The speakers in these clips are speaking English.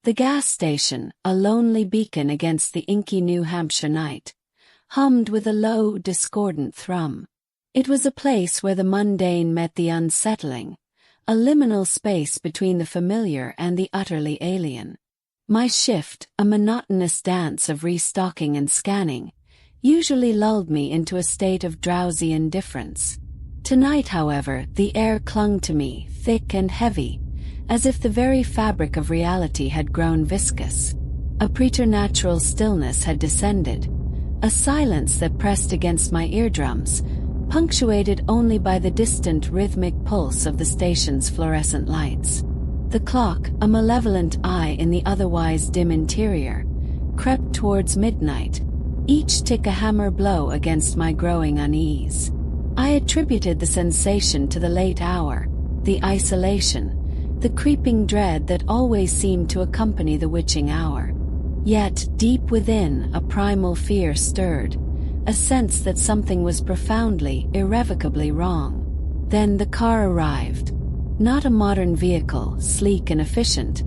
The gas station, a lonely beacon against the inky New Hampshire night, hummed with a low, discordant thrum. It was a place where the mundane met the unsettling, a liminal space between the familiar and the utterly alien. My shift, a monotonous dance of restocking and scanning, usually lulled me into a state of drowsy indifference. Tonight, however, the air clung to me, thick and heavy, as if the very fabric of reality had grown viscous. A preternatural stillness had descended, a silence that pressed against my eardrums, punctuated only by the distant rhythmic pulse of the station's fluorescent lights. The clock, a malevolent eye in the otherwise dim interior, crept towards midnight, each tick a hammer blow against my growing unease. I attributed the sensation to the late hour, the isolation, the creeping dread that always seemed to accompany the witching hour. Yet, deep within, a primal fear stirred, a sense that something was profoundly, irrevocably wrong. Then the car arrived. Not a modern vehicle, sleek and efficient,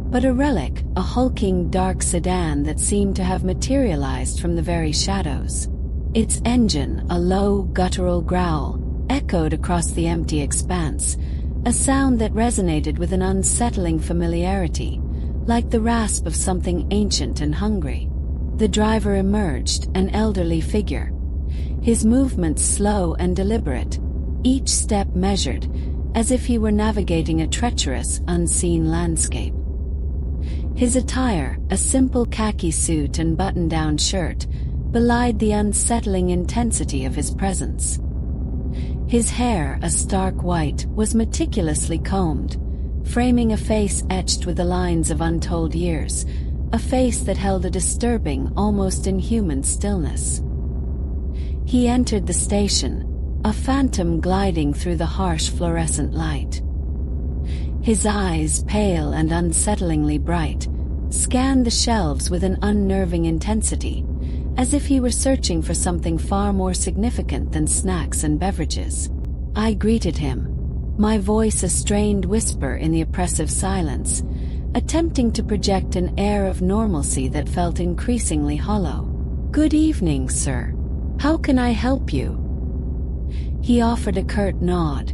but a relic, a hulking dark sedan that seemed to have materialized from the very shadows. Its engine, a low, guttural growl, echoed across the empty expanse, a sound that resonated with an unsettling familiarity, like the rasp of something ancient and hungry. The driver emerged, an elderly figure, his movements slow and deliberate, each step measured, as if he were navigating a treacherous, unseen landscape. His attire, a simple khaki suit and button-down shirt, belied the unsettling intensity of his presence. His hair, a stark white, was meticulously combed, framing a face etched with the lines of untold years, a face that held a disturbing, almost inhuman stillness. He entered the station, a phantom gliding through the harsh fluorescent light. His eyes, pale and unsettlingly bright, scanned the shelves with an unnerving intensity, as if he were searching for something far more significant than snacks and beverages. I greeted him, my voice a strained whisper in the oppressive silence, attempting to project an air of normalcy that felt increasingly hollow. "Good evening, sir. How can I help you?" He offered a curt nod,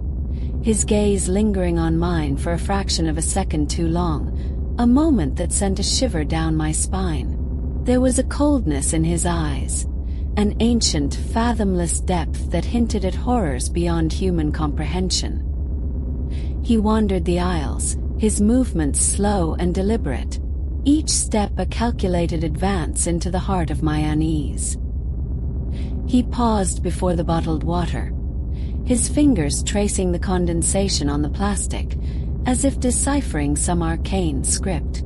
his gaze lingering on mine for a fraction of a second too long, a moment that sent a shiver down my spine. There was a coldness in his eyes, an ancient, fathomless depth that hinted at horrors beyond human comprehension. He wandered the aisles, his movements slow and deliberate, each step a calculated advance into the heart of my unease. He paused before the bottled water, his fingers tracing the condensation on the plastic, as if deciphering some arcane script.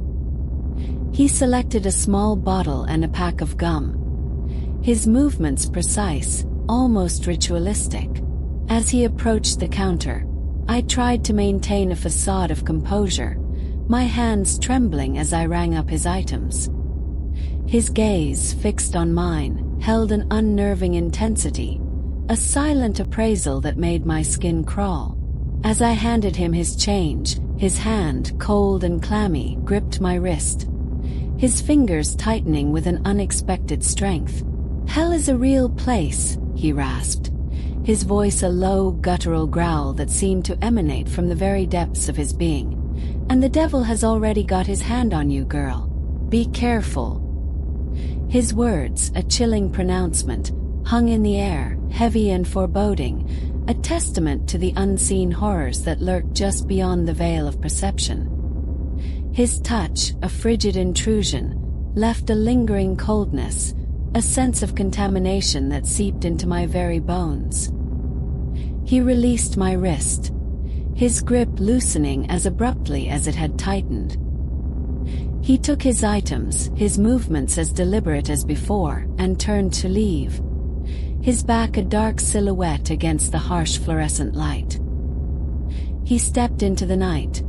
He selected a small bottle and a pack of gum, his movements precise, almost ritualistic. As he approached the counter, I tried to maintain a facade of composure, my hands trembling as I rang up his items. His gaze, fixed on mine, held an unnerving intensity, a silent appraisal that made my skin crawl. As I handed him his change, his hand, cold and clammy, gripped my wrist, his fingers tightening with an unexpected strength. "Hell is a real place," he rasped, his voice a low, guttural growl that seemed to emanate from the very depths of his being. "And the devil has already got his hand on you, girl. Be careful." His words, a chilling pronouncement, hung in the air, heavy and foreboding, a testament to the unseen horrors that lurked just beyond the veil of perception. His touch, a frigid intrusion, left a lingering coldness, a sense of contamination that seeped into my very bones. He released my wrist, his grip loosening as abruptly as it had tightened. He took his items, his movements as deliberate as before, and turned to leave, his back a dark silhouette against the harsh fluorescent light. He stepped into the night,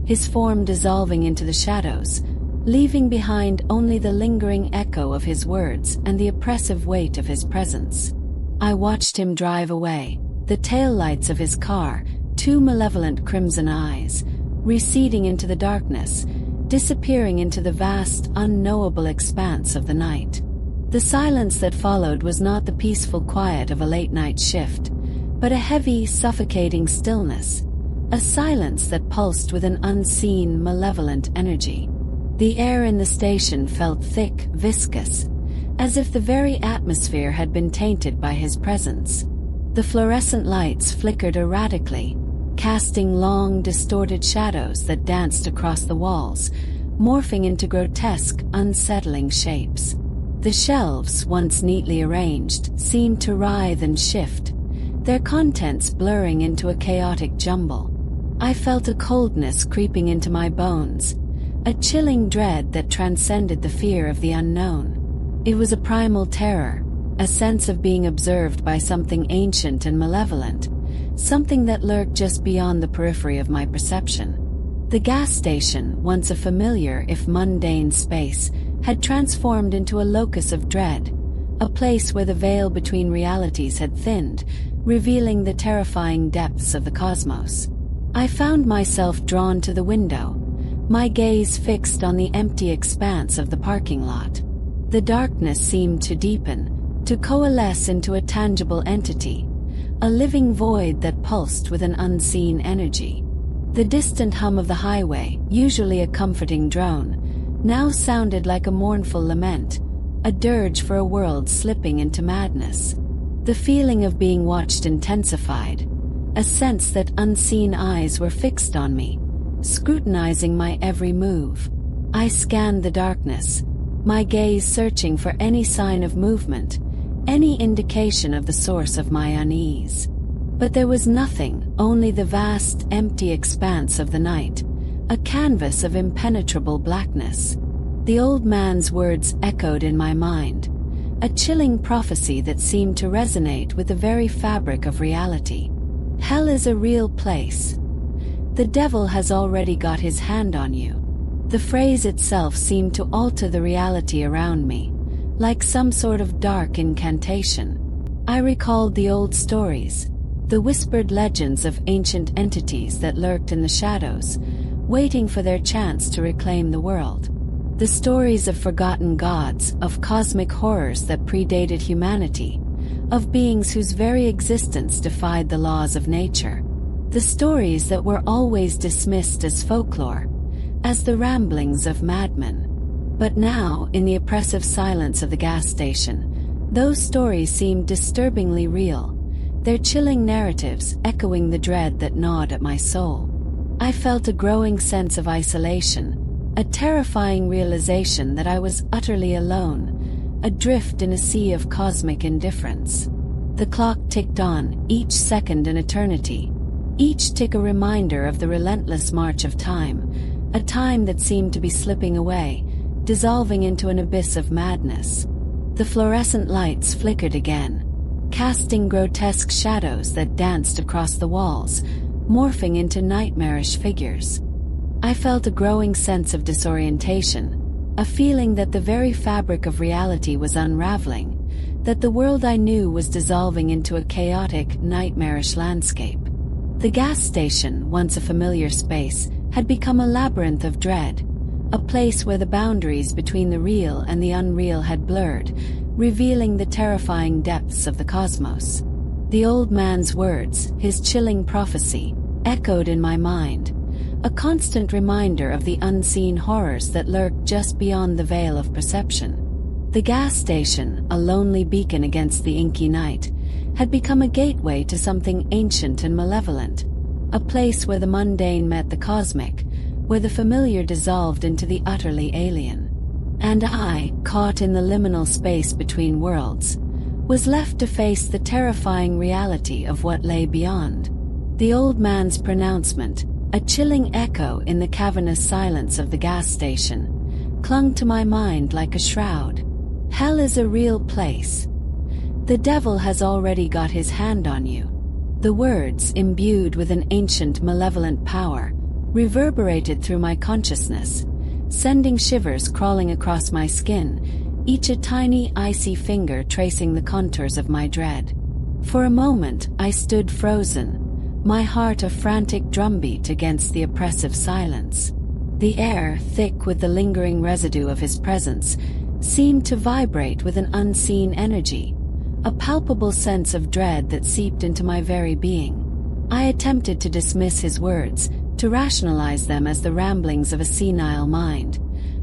his form dissolving into the shadows, leaving behind only the lingering echo of his words and the oppressive weight of his presence. I watched him drive away, the taillights of his car, two malevolent crimson eyes, receding into the darkness, disappearing into the vast, unknowable expanse of the night. The silence that followed was not the peaceful quiet of a late-night shift, but a heavy, suffocating stillness, a silence that pulsed with an unseen, malevolent energy. The air in the station felt thick, viscous, as if the very atmosphere had been tainted by his presence. The fluorescent lights flickered erratically, casting long, distorted shadows that danced across the walls, morphing into grotesque, unsettling shapes. The shelves, once neatly arranged, seemed to writhe and shift, their contents blurring into a chaotic jumble. I felt a coldness creeping into my bones, a chilling dread that transcended the fear of the unknown. It was a primal terror, a sense of being observed by something ancient and malevolent, something that lurked just beyond the periphery of my perception. The gas station, once a familiar if mundane space, had transformed into a locus of dread, a place where the veil between realities had thinned, revealing the terrifying depths of the cosmos. I found myself drawn to the window, my gaze fixed on the empty expanse of the parking lot. The darkness seemed to deepen, to coalesce into a tangible entity, a living void that pulsed with an unseen energy. The distant hum of the highway, usually a comforting drone, now sounded like a mournful lament, a dirge for a world slipping into madness. The feeling of being watched intensified, a sense that unseen eyes were fixed on me, scrutinizing my every move. I scanned the darkness, my gaze searching for any sign of movement, any indication of the source of my unease. But there was nothing, only the vast, empty expanse of the night, a canvas of impenetrable blackness. The old man's words echoed in my mind, a chilling prophecy that seemed to resonate with the very fabric of reality. Hell is a real place. The devil has already got his hand on you. The phrase itself seemed to alter the reality around me, like some sort of dark incantation. I recalled the old stories, the whispered legends of ancient entities that lurked in the shadows, waiting for their chance to reclaim the world. The stories of forgotten gods, of cosmic horrors that predated humanity, of beings whose very existence defied the laws of nature. The stories that were always dismissed as folklore, as the ramblings of madmen. But now, in the oppressive silence of the gas station, those stories seemed disturbingly real, their chilling narratives echoing the dread that gnawed at my soul. I felt a growing sense of isolation, a terrifying realization that I was utterly alone, adrift in a sea of cosmic indifference. The clock ticked on, each second an eternity, each tick a reminder of the relentless march of time, a time that seemed to be slipping away, dissolving into an abyss of madness. The fluorescent lights flickered again, casting grotesque shadows that danced across the walls, morphing into nightmarish figures. I felt a growing sense of disorientation, a feeling that the very fabric of reality was unraveling, that the world I knew was dissolving into a chaotic, nightmarish landscape. The gas station, once a familiar space, had become a labyrinth of dread, a place where the boundaries between the real and the unreal had blurred, revealing the terrifying depths of the cosmos. The old man's words, his chilling prophecy, echoed in my mind, a constant reminder of the unseen horrors that lurked just beyond the veil of perception. The gas station, a lonely beacon against the inky night, had become a gateway to something ancient and malevolent, a place where the mundane met the cosmic, where the familiar dissolved into the utterly alien. And I, caught in the liminal space between worlds, was left to face the terrifying reality of what lay beyond. The old man's pronouncement, a chilling echo in the cavernous silence of the gas station, clung to my mind like a shroud. Hell is a real place. The devil has already got his hand on you. The words, imbued with an ancient malevolent power, reverberated through my consciousness, sending shivers crawling across my skin, each a tiny icy finger tracing the contours of my dread. For a moment I stood frozen, my heart a frantic drumbeat against the oppressive silence. The air, thick with the lingering residue of his presence, seemed to vibrate with an unseen energy, a palpable sense of dread that seeped into my very being. I attempted to dismiss his words, to rationalize them as the ramblings of a senile mind,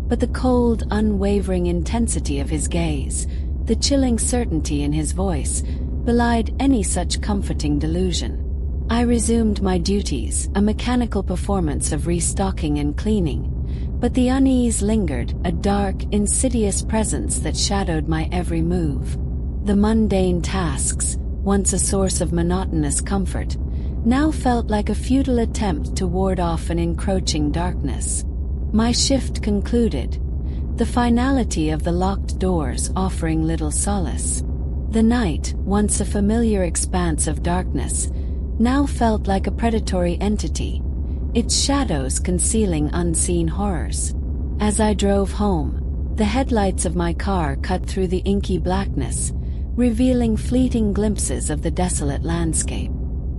but the cold, unwavering intensity of his gaze, the chilling certainty in his voice, belied any such comforting delusion. I resumed my duties, a mechanical performance of restocking and cleaning, but the unease lingered, a dark, insidious presence that shadowed my every move. The mundane tasks, once a source of monotonous comfort, now felt like a futile attempt to ward off an encroaching darkness. My shift concluded, the finality of the locked doors offering little solace. The night, once a familiar expanse of darkness, now felt like a predatory entity, its shadows concealing unseen horrors. As I drove home, the headlights of my car cut through the inky blackness, revealing fleeting glimpses of the desolate landscape.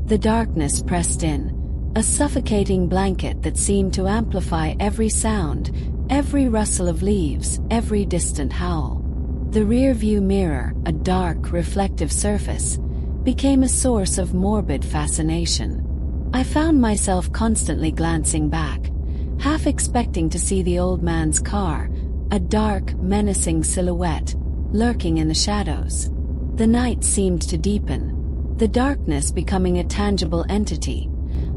The darkness pressed in, a suffocating blanket that seemed to amplify every sound, every rustle of leaves, every distant howl. The rear-view mirror, a dark, reflective surface, became a source of morbid fascination. I found myself constantly glancing back, half expecting to see the old man's car, a dark, menacing silhouette, lurking in the shadows. The night seemed to deepen, the darkness becoming a tangible entity,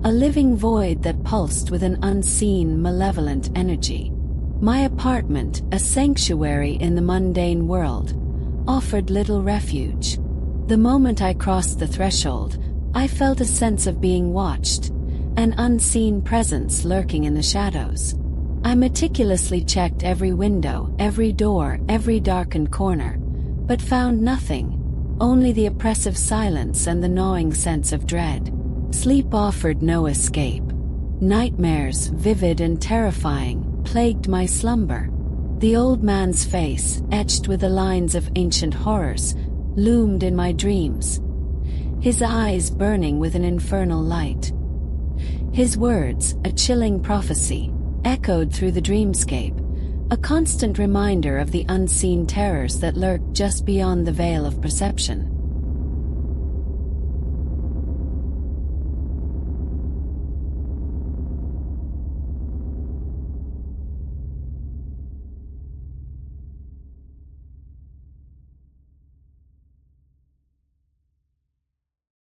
a living void that pulsed with an unseen, malevolent energy. My apartment, a sanctuary in the mundane world, offered little refuge. The moment I crossed the threshold, I felt a sense of being watched, an unseen presence lurking in the shadows. I meticulously checked every window, every door, every darkened corner, but found nothing, only the oppressive silence and the gnawing sense of dread. Sleep offered no escape. Nightmares, vivid and terrifying, plagued my slumber. The old man's face, etched with the lines of ancient horrors, loomed in my dreams, his eyes burning with an infernal light. His words, a chilling prophecy, echoed through the dreamscape, a constant reminder of the unseen terrors that lurked just beyond the veil of perception.